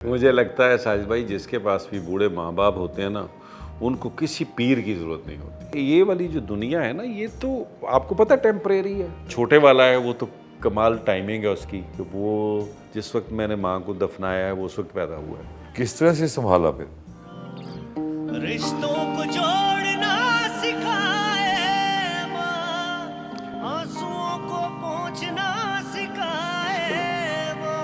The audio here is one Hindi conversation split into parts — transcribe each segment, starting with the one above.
मुझे लगता है साजिद भाई, जिसके पास भी बूढ़े माँ बाप होते हैं ना, उनको किसी पीर की ज़रूरत नहीं होती। ये वाली जो दुनिया है ना, ये तो आपको पता है टेम्परेरी है। छोटे वाला है वो तो कमाल टाइमिंग है उसकी, कि वो जिस वक्त मैंने माँ को दफनाया है वो उस वक्त पैदा हुआ है। किस तरह से संभाला फिर? रिश्तों को जोड़ना सिखाए माँ, आंसुओं को पोंछना सिखाए माँ।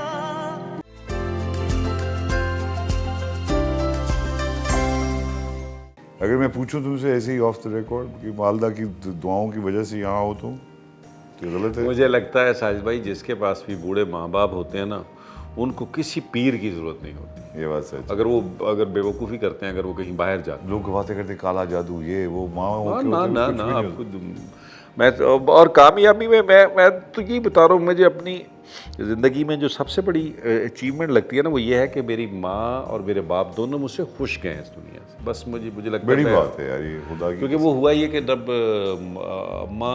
अगर मैं पूछूं तुमसे ऐसे ही ऑफ द रिकॉर्ड कि वालदा की दुआओं की वजह से यहाँ हो तो गलत है? मुझे लगता है साजिद भाई, जिसके पास भी बूढ़े माँ बाप होते हैं ना, उनको किसी पीर की ज़रूरत नहीं होती। ये बात सच है। अगर बेवकूफ़ी करते हैं, अगर वो कहीं बाहर जाते हैं। लोग बातें करते काला जादू ये वो माँ ना होके ना होते ना कुछ ना भी नहीं आपको होता। मैं और कामयाबी में मैं तो यही बता रहा हूँ, मुझे अपनी ज़िंदगी में जो सबसे बड़ी अचीवमेंट लगती है ना, वो ये है कि मेरी माँ और मेरे बाप दोनों मुझसे खुश गए हैं इस दुनिया से। बस मुझे लगता बड़ी है बात है यार ये खुदा की। क्योंकि वो हुआ ये कि जब अम्मा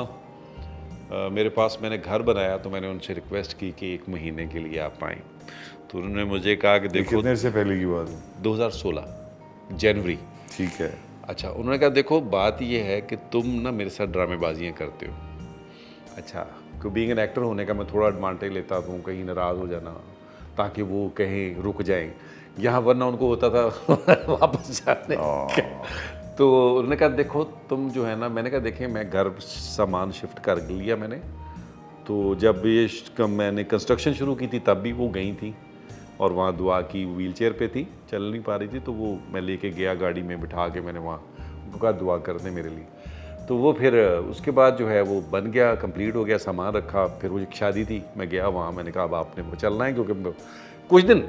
मेरे पास, मैंने घर बनाया तो मैंने उनसे रिक्वेस्ट की कि 1 महीने के लिए आप आएँ। तो उन्होंने मुझे कहा कि ये देखो, कितने से पहले की बात है? 2016 जनवरी। ठीक है। अच्छा, उन्होंने कहा देखो बात ये है कि तुम ना मेरे साथ ड्रामेबाजियाँ करते हो। अच्छा, क्योंकि बीइंग एन एक्टर होने का मैं थोड़ा एडवांटेज लेता हूँ, कहीं नाराज़ हो जाना ताकि वो कहीं रुक जाएं, यहाँ वरना उनको होता था वापस जाने का। तो उन्होंने कहा देखो तुम जो है ना, मैंने कहा देखें मैं घर सामान शिफ्ट कर लिया मैंने। तो जब ये मैंने कंस्ट्रक्शन शुरू की थी तब भी वो गई थी और वहाँ दुआ की, व्हील चेयर पे थी, चल नहीं पा रही थी, तो वो मैं लेके गया गाड़ी में बिठा के, मैंने वहाँ उनको कहा दुआ कर दें मेरे लिए। तो वो फिर उसके बाद जो है वो बन गया, कंप्लीट हो गया, सामान रखा। फिर वो एक शादी थी, मैं गया वहाँ, मैंने कहा अब आपने वो चलना है क्योंकि कुछ दिन।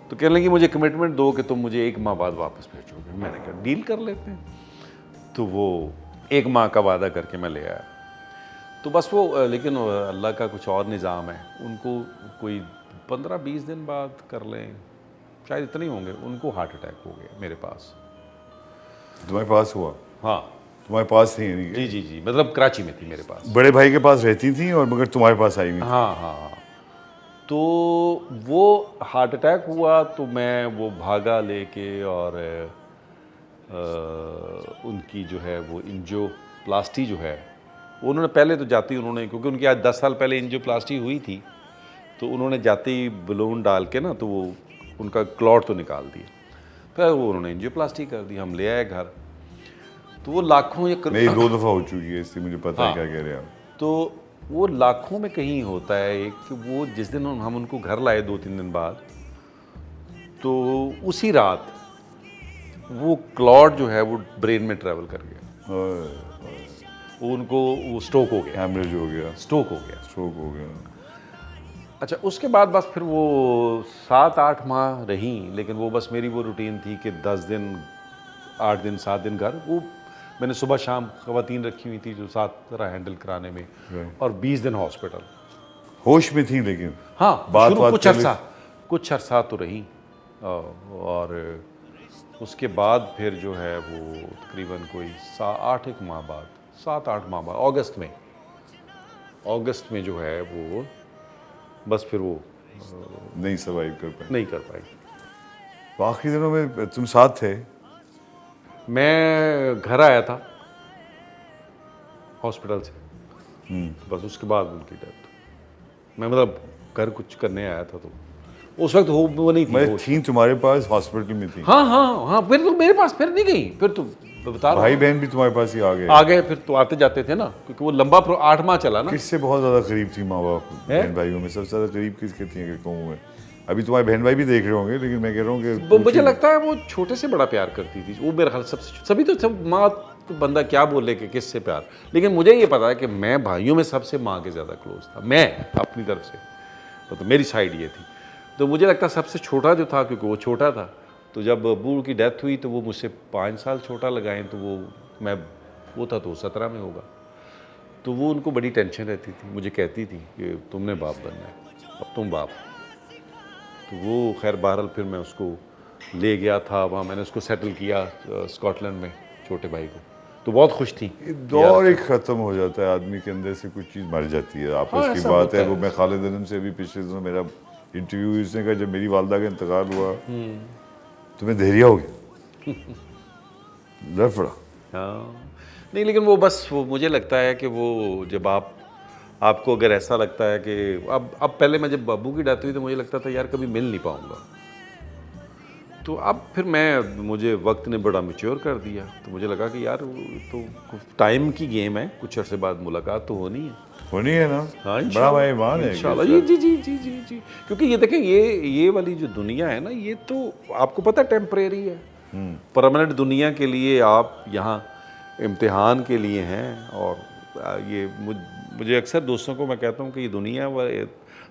तो कहने लगी मुझे कमिटमेंट दो कि तुम मुझे 1 माह बाद वापस भेजोगे। मैंने कहा डील कर लेते हैं। तो वो 1 माह का वादा करके मैं ले आया। तो बस वो लेकिन अल्लाह का कुछ और निज़ाम है, उनको कोई 15-20 दिन बाद कर लें, शायद इतने ही होंगे, उनको हार्ट अटैक हो गया मेरे पास। तुम्हारे पास हुआ? हाँ तुम्हारे पास थी यानी कि? जी, मतलब कराची में थी मेरे पास। बड़े भाई के पास रहती थी और मगर तुम्हारे पास आई हुई थी। हाँ। तो वो हार्ट अटैक हुआ तो मैं वो भागा लेके और उनकी जो है वो एंजियोप्लास्टी जो है, उन्होंने पहले तो जाते ही उन्होंने, क्योंकि उनकी आज 10 साल पहले एंजियोप्लास्टी हुई थी, तो उन्होंने जाते ही बलून डाल के ना, तो वो उनका क्लॉट तो निकाल दिया। फिर वो उन्होंने एंजियोप्लास्टी कर दी, हम ले आए घर। तो वो लाखों मेरी 2 दफ़ा हो चुकी है, इसलिए मुझे पता है हाँ। क्या कह रहे हैं आप। तो वो लाखों में कहीं होता है एक, कि वो जिस दिन हम उनको घर लाए 2-3 दिन बाद, तो उसी रात वो क्लॉट जो है वो ब्रेन में ट्रैवल कर गया। वो उनको वो स्ट्रोक हो गया, हैमरेज हो गया, स्ट्रोक हो गया। स्ट्रोक हो गया। अच्छा, उसके बाद बस फिर वो 7-8 माह रही, लेकिन वो बस मेरी वो रूटीन थी कि 10 दिन 8 दिन 7 दिन घर। वो मैंने सुबह शाम ख़वातीन रखी हुई थी जो साथ तरह हैंडल कराने में, और 20 दिन हॉस्पिटल। होश में थी लेकिन? हाँ, बात शुरू बात कुछ अरसा तो रही, और उसके बाद फिर जो है वो तकरीबन कोई 8-1 माह बाद, 7-8 माह बाद, अगस्त में जो है वो बस फिर वो नहीं सर्वाइव कर पाए। नहीं कर पाई। तो आखिरी दिनों में तुम साथ थे? मैं घर आया था हॉस्पिटल से, बस उसके बाद उनकी डेथ। मैं मतलब घर कुछ करने आया था, तो उस वक्त वो नहीं थी, मैं होश। थी तुम्हारे पास, हॉस्पिटल में थी? हाँ, फिर तो मेरे पास फिर नहीं गई, फिर तो बता रहा भाई हूँ। बहन भी तुम्हारे पास ही आ गए फिर तो आते जाते थे ना, क्योंकि वो लंबा 8 माह चला ना। किससे बहुत ज्यादा करीब थी माँ बाप बहन भाइयों में? सबसे ज्यादा करीब किसके थी कहूँ मैं? अभी तुम्हारे बहन भाई भी देख रहे होंगे, लेकिन मैं कह रहा हूँ कि मुझे लगता है वो छोटे से बड़ा प्यार करती थी वो, मेरे ख्याल सबसे, सभी तो सब माँ तो बंदा क्या बोले कि किससे प्यार, लेकिन मुझे ये पता है कि मैं भाइयों में सबसे माँ के ज़्यादा क्लोज था, मैं अपनी तरफ से, तो मेरी साइड ये थी। तो मुझे लगता है सबसे छोटा जो था, क्योंकि वो छोटा था, तो जब अब्बू की डेथ हुई तो वो मुझसे 5 साल छोटा लगाएं, तो वो था तो 17 में होगा। तो वो उनको बड़ी टेंशन रहती थी, मुझे कहती थी कि तुमने बाप बनना है, अब तुम बाप। तो वो खैर बहरहाल फिर मैं उसको ले गया था वहाँ, मैंने उसको सेटल किया स्कॉटलैंड में, छोटे भाई को, तो बहुत खुश थी। दौर एक ख़त्म हो जाता है, आदमी के अंदर से कुछ चीज़ मर जाती है, आपस की ऐसा बात होता है। है। वो मैं खालिद अनम से भी पिछले दिनों मेरा इंटरव्यू, इसने कहा जब मेरी वालदा का इंतकाल हुआ तुम्हें धैर्य हो गया, डर पड़ा। हाँ नहीं, लेकिन वो बस वो मुझे लगता है कि वो जब आपको अगर ऐसा लगता है कि अब पहले मैं जब बाबू की डेथ हुई तो मुझे लगता था यार कभी मिल नहीं पाऊँगा, तो अब फिर मुझे वक्त ने बड़ा मैच्योर कर दिया, तो मुझे लगा कि यार तो टाइम की गेम है, कुछ अरसे बाद मुलाकात तो होनी है ना। हाँ बड़ा भाई मान है इंशाल्लाह। जी जी जी जी जी जी, क्योंकि ये देखें ये वाली जो दुनिया है ना, ये तो आपको पता है टेम्परेरी है। परमानेंट दुनिया के लिए आप यहाँ इम्तिहान के लिए हैं। और ये मुझे अक्सर दोस्तों को मैं कहता हूँ कि ये दुनिया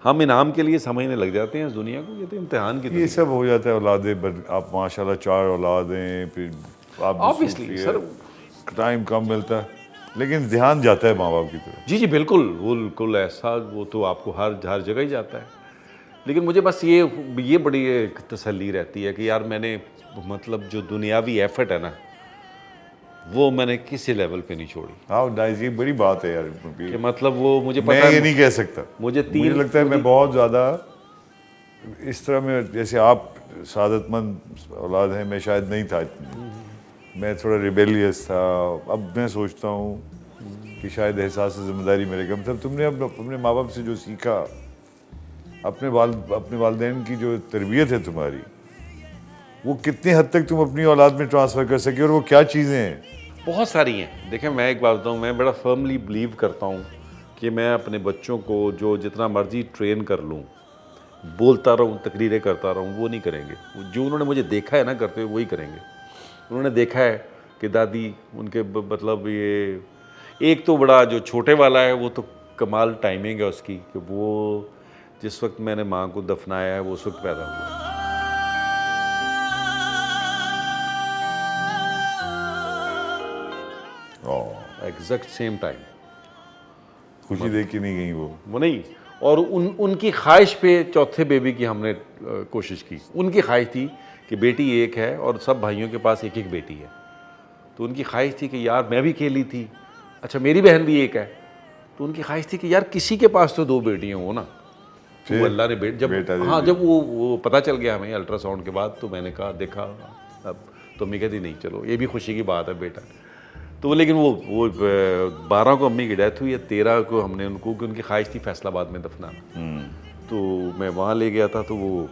हम इनाम के लिए समझने लग जाते हैं इस दुनिया को, ये तो इम्तिहान की ये सब हो जाता है। औलादें आप माशाल्लाह 4 औलादें, फिर आप ऑब्वियसली सर टाइम कम मिलता है, लेकिन ध्यान जाता है माँ बाप की तरफ। जी जी बिल्कुल ऐसा, वो तो आपको हर जगह ही जाता है। लेकिन मुझे बस ये बड़ी एक तसल्ली रहती है कि यार मैंने मतलब जो दुनियावी एफर्ट है ना, वो मैंने किसी लेवल पे नहीं छोड़ी। हाँ नाइस, ये बड़ी बात है यार कि मतलब वो मुझे पता मैं है, ये नहीं कह सकता। मुझे लगता है मैं बहुत ज़्यादा इस तरह में, जैसे आप सादतमंद औलाद हैं, मैं शायद नहीं था इतनी। मैं थोड़ा रिबेलियस था। अब मैं सोचता हूँ कि शायद एहसास ज़िम्मेदारी मेरे कम था। तुमने अपने माँ बाप से जो सीखा, अपने वालिदैन की जो तरबियत है तुम्हारी, वो कितनी हद तक तुम अपनी औलाद में ट्रांसफ़र कर सके, और वो क्या चीज़ें हैं? बहुत सारी हैं। देखें मैं एक बात बताऊँ, मैं बड़ा फर्मली बिलीव करता हूँ कि मैं अपने बच्चों को जो जितना मर्जी ट्रेन कर लूँ, बोलता रहूँ, तकरीरें करता रहूँ, वो नहीं करेंगे। जो उन्होंने मुझे देखा है ना करते हुए, वही करेंगे। उन्होंने देखा है कि दादी उनके मतलब ये एक तो बड़ा जो छोटे वाला है, वो तो कमाल टाइमिंग है उसकी कि वो जिस वक्त मैंने माँ को दफनाया है वो उस वक्त पैदा हुआ। Exact same time. खुशी देख के नहीं गई वो नहीं, और उनकी ख्वाहिश पे चौथे बेबी की हमने कोशिश की। उनकी ख्वाहिश थी कि बेटी एक है और सब भाइयों के पास एक एक बेटी है, तो उनकी ख्वाहिश थी कि यार मैं भी खेली थी, अच्छा मेरी बहन भी एक है, तो उनकी ख्वाहिश थी कि यार किसी के पास तो 2 बेटियाँ हो ना। तो अल्लाह ने जब वो पता चल गया हमें अल्ट्रासाउंड के बाद, तो मैंने कहा देखा, अब तो अम्मी कहती नहीं चलो ये भी खुशी की बात है बेटा। तो लेकिन वो 12 को अम्मी की डेथ हुई है, 13 को हमने उनको, कि उनकी ख्वाहिश थी फैसलाबाद में दफनाना, तो मैं वहाँ ले गया था। तो वो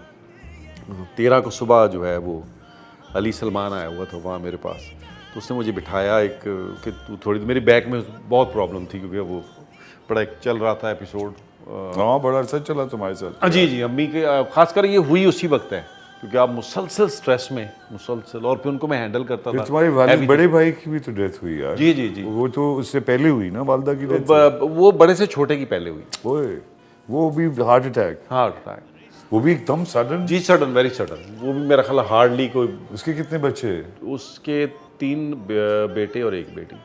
13 को सुबह जो है वो अली सलमान आया हुआ था वहाँ मेरे पास, तो उसने मुझे बिठाया एक कि तू थोड़ी, मेरी बैक में बहुत प्रॉब्लम थी क्योंकि वो बड़ा एक चल रहा था एपिसोड। हाँ बड़ा अर्सा चला तुम्हारे साथ। जी जी, अम्मी के खासकर ये हुई उसी वक्त है क्योंकि आप मुसलसल स्ट्रेस में मुसलसल, और फिर उनको मैं हैंडल करता था। तुम्हारे वालिद बड़े भाई की भी तो डेथ हुई यार। जी जी जी, वो तो उससे पहले हुई ना वालदा की डेथ? वो बड़े से छोटे की पहले हुई। ओए वो भी हार्ट अटैक? वो भी एकदम सडन? जी सडन, वेरी सडन। वो भी मेरा ख्याल हार्डली कोई। उसके कितने बच्चे? उसके 3 बेटे और 1 बेटी।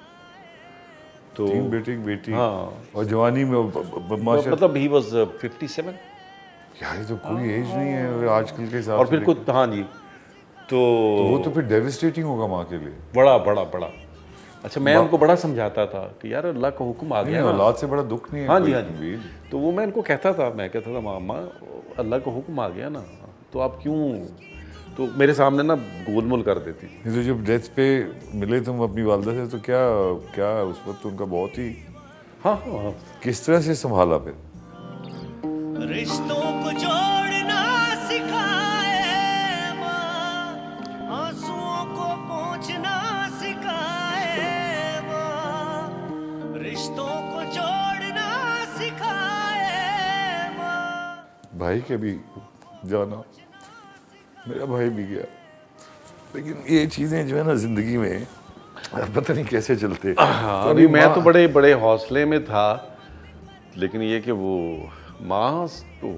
तो 3 बेटे 1 बेटी। हाँ, और जवानी में मतलब ही वाज 57। यार ये तो कोई एज नहीं है आजकल के हिसाब से। और फिर कुछ, हाँ जी, तो वो तो फिर डेविस्टेटिंग होगा माँ के लिए। बड़ा। अच्छा मैं उनको बड़ा समझाता था कि यार अल्लाह का हुक्म आ गया, औलाद से बड़ा दुख नहीं है। हाँ जी। तो वो मैं इनको कहता था, मैं कहता था मामा अल्लाह का हुक्म आ गया ना, तो आप क्यों, तो मेरे सामने ना गोलमोल कर देती थी। तो जब डेथ पे मिले तुम अपनी वालदा से, तो क्या उस वक्त उनका बहुत ही हाँ किस तरह से संभाला फिर? रिश्तों को जोड़ना सिखाए माँ, आंसुओं को पोंछना सिखाए माँ, रिश्तों को जोड़ना सिखाए माँ। भाई के भी जाना, मेरा भाई भी गया, लेकिन ये चीज़ें जो है ना ज़िंदगी में पता नहीं कैसे चलते। हाँ, अभी मैं तो बड़े हौसले में था, लेकिन ये कि वो माँ तो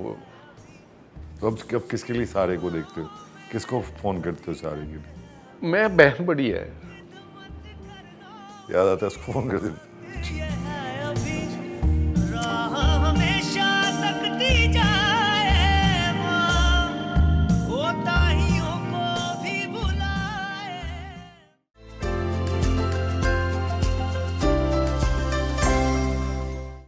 अब किसके लिए सारे को देखते हो? किसको फ़ोन करते हो सारे के लिए? मैं, बहन बड़ी है, याद आता है उसको फ़ोन कर देते?